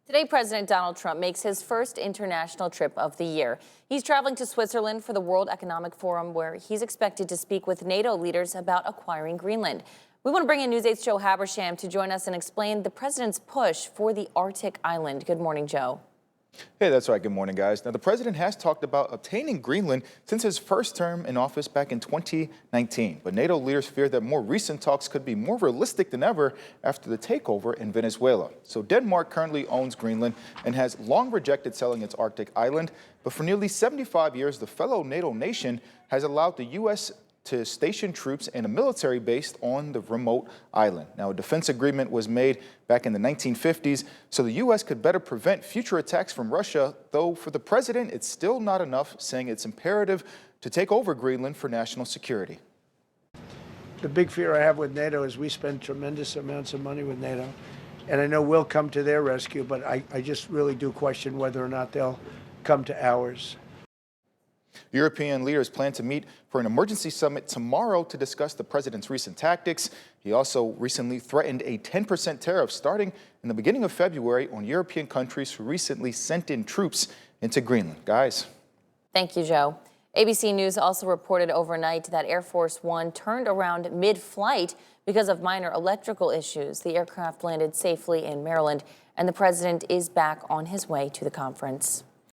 Today, President Donald Trump makes his first international trip of the year. He's traveling to Switzerland for the World Economic Forum, where he's expected to speak with NATO leaders about acquiring Greenland. We want to bring in News 8's Joe Habersham to join us and explain the president's push for the Arctic island. Good morning, Joe. Hey, that's right. Good morning, guys. Now, the president has talked about obtaining Greenland since his first term in office back in 2019. But NATO leaders fear that more recent talks could be more realistic than ever after the takeover in Venezuela. So Denmark currently owns Greenland and has long rejected selling its Arctic island. But for nearly 75 years, the fellow NATO nation has allowed the U.S. to station troops and a military base on the remote island. Now, a defense agreement was made back in the 1950s so the U.S. could better prevent future attacks from Russia, though for the president, it's still not enough, saying it's imperative to take over Greenland for national security. The big fear I have with NATO is we spend tremendous amounts of money with NATO, and I know we'll come to their rescue, but I just really do question whether or not they'll come to ours. European leaders plan to meet for an emergency summit tomorrow to discuss the president's recent tactics. He also recently threatened a 10% tariff starting in the beginning of February on European countries who recently sent in troops into Greenland. Guys. Thank you, Joe. ABC News also reported overnight that Air Force One turned around mid-flight because of minor electrical issues. The aircraft landed safely in Maryland, and the president is back on his way to the conference.